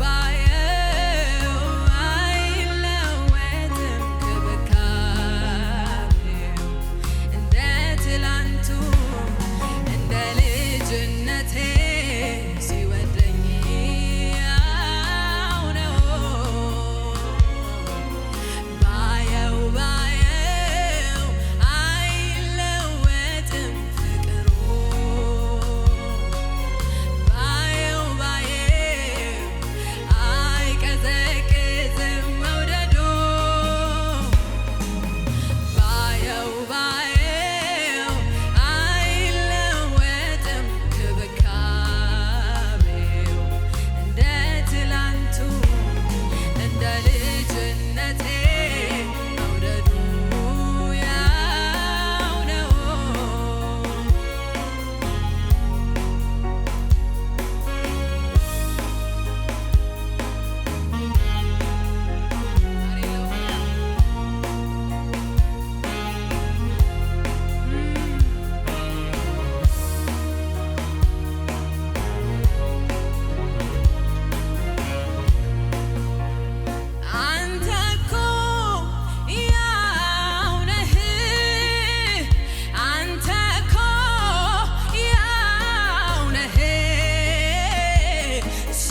Bye.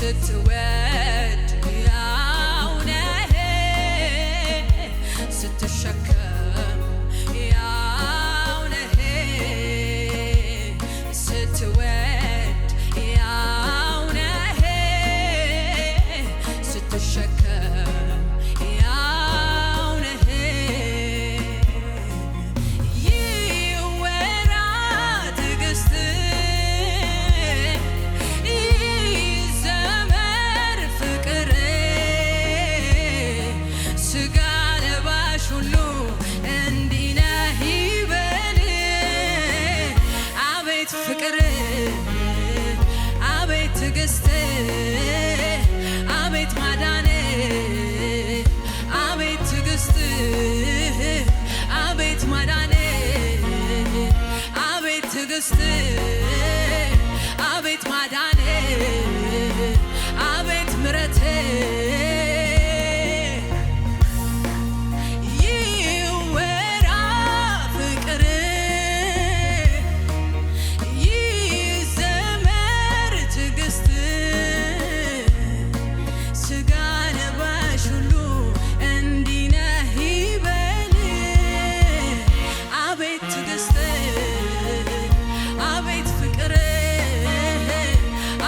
ስትወድ ያው ነህ ስትሸከም ያው ነህ ስትወድ ያው ነህ ስትሸከም ያው ነህ ይወራ ትዕግስትህ ይዘመር ፍቅርህ ሥጋ ለባሽ ሁሉ እንዲህ ነህ ይበል አቤት ፍቅርህ አቤት ትዕግስትህ አቤት ማዳንህ አቤት ትዕግስትህ አቤት ማዳንህ አቤት ትዕግስትህ አቤት ማዳንህ አቤት ምሕረትህ ይወራ ፍቅርህ ይዘመር ትዕግስትህ ሥጋ ለባሽ ሁሉ እንዲህ ነህ ይበል አቤት ትዕግስትህ አቤት ፍቅርህ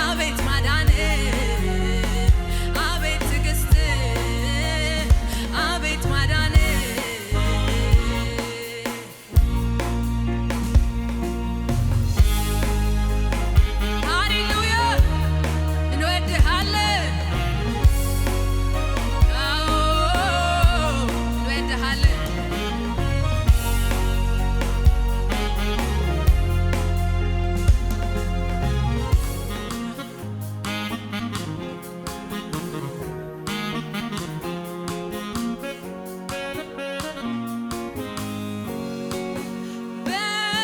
አቤት ማዳንህ አቤት ትዕግስትህ አቤት ማዳንህ ሃሌሉያ እንወድሃለን አዎ እንወድሃለን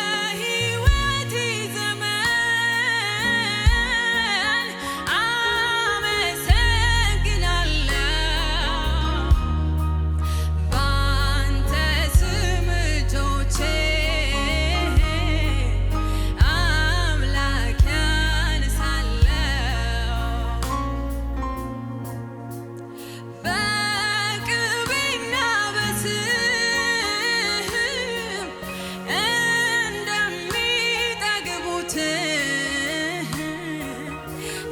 በሕይወቴ ዘመን አመሰግናለሁ ባንተ ስም እጆቼን አምላክ ያነሳለሁ በቅቤና በስም እንደሚጠግቡት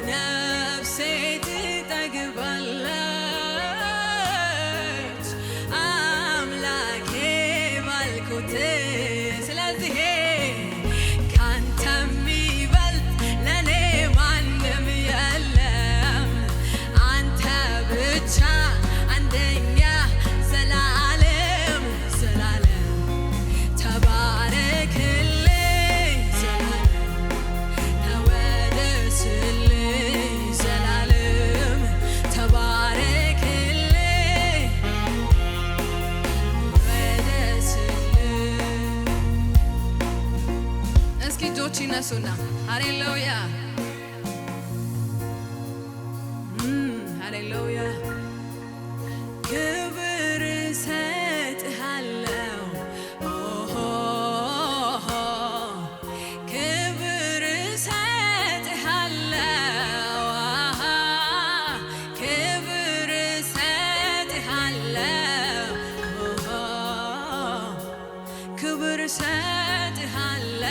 ነፍሴ ትጠግባለች አምላኬ ባልኩት ስለዚህ ካንተ የሚበልጥ ለኔ ማንም የለም አንተ ብቻ አንደኛ ዘላለም ዘላለም ተባረክልኝ ዘላለም ተወደስልኝ ዘላለም ተባረክልኝ ወደስልኝ እስኪ እጆች ይነሱና ሃሌሉያ ሃሌሉያ ክብር እሰጥሃለሁ ክብር እሰጥሃለሁ ክብር እሰጥሃለሁ ክብር እሰጥሃለሁ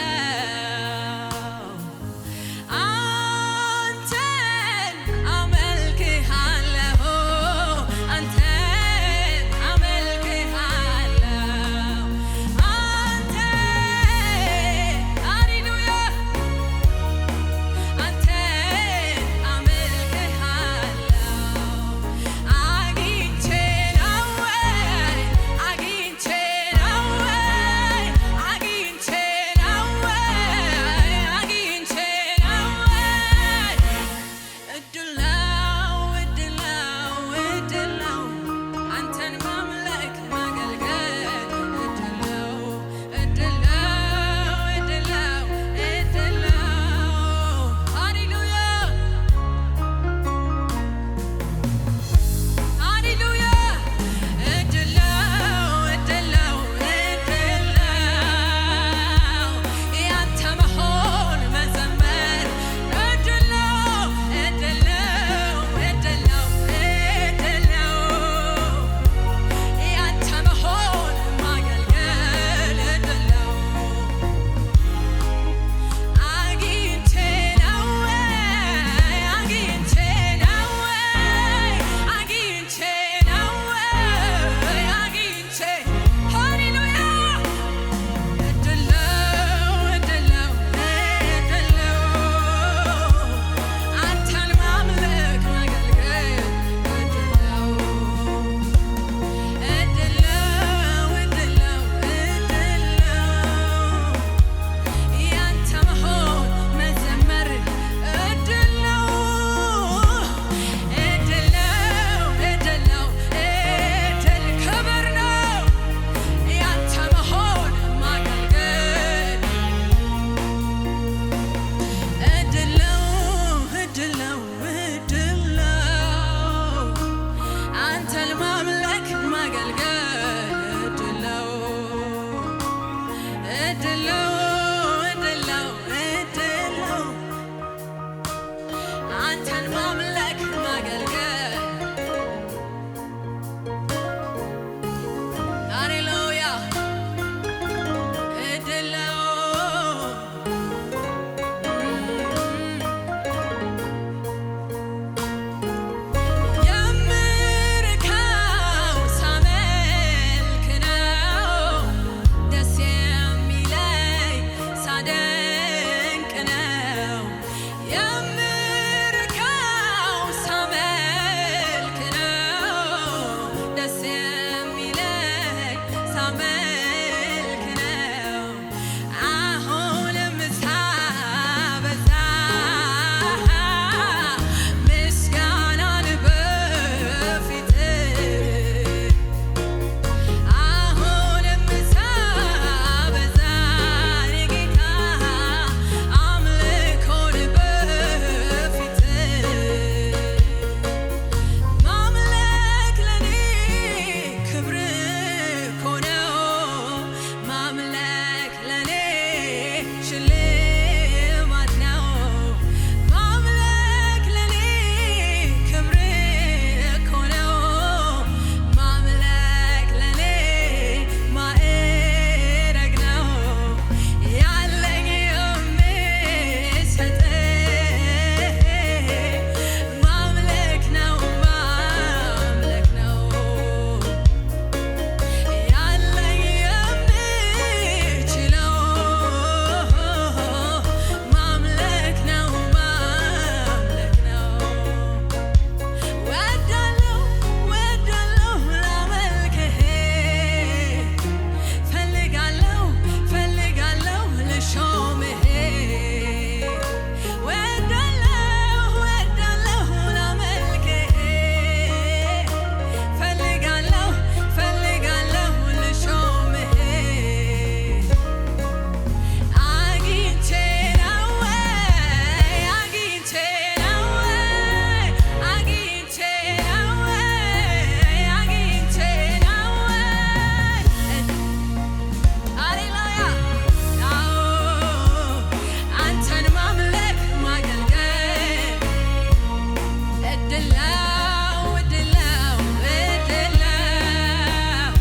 እድላው እድላው እድላው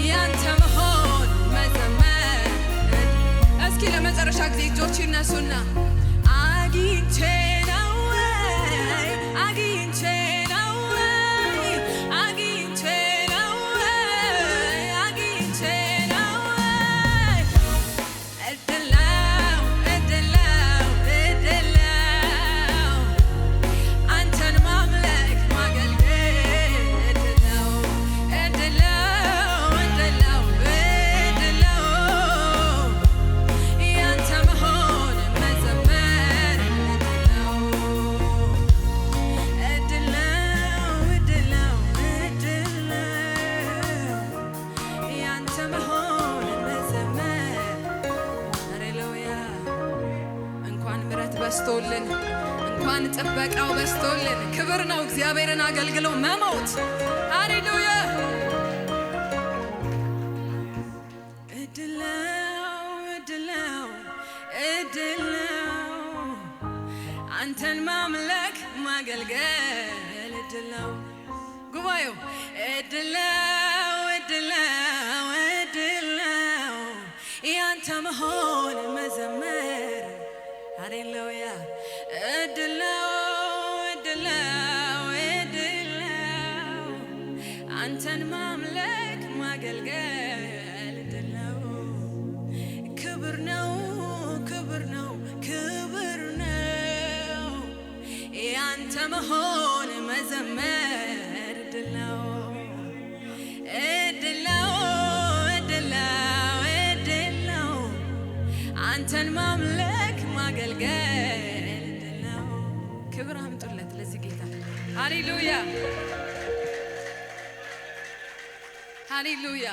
ያንተ መሆን መዘመር። እስኪ ለመጨረሻ ጊዜ እጆች ይነሱና አግኝቼ ነው ወይ አግኝቼ ነው ወይ አግኝቼ ነው ወይ አግኝቼ ነው ወይ እድላው እድላው እድላው አንተን ማምለክ ማገልገል እድላው እድላው እድላው እድላው ያንተ መሆን መዘመር እድላው እድላው እድላው ያንተ መሆን መዘመር። ሃሌሉያ። እንኳን ምሕረት በስቶልን እንኳን ጥበቃው በስቶልን ክብር ነው እግዚአብሔርን አገልግሎ መሞት። ሃሌሉያ። እድላው እድላው እድላው አንተን ማምለክ ማገልገል እድላው። ጉባኤው እድላው እድላው እድላው ያንተ መሆን መዘመር። ሃሌሉያ። እድላው እድላው እድላው አንተን ማምለክ ማገልገል እድላው። ክብር ነው ክብር ነው ክብር ነው ያንተ መሆን መዘመር እድላው እድላው እድላው እድላው አንተን ማምለክ ማገልገል እድላው። ክብር አምጡለት ለዚህ ጌታ። ሃሌሉያ ሃሌሉያ።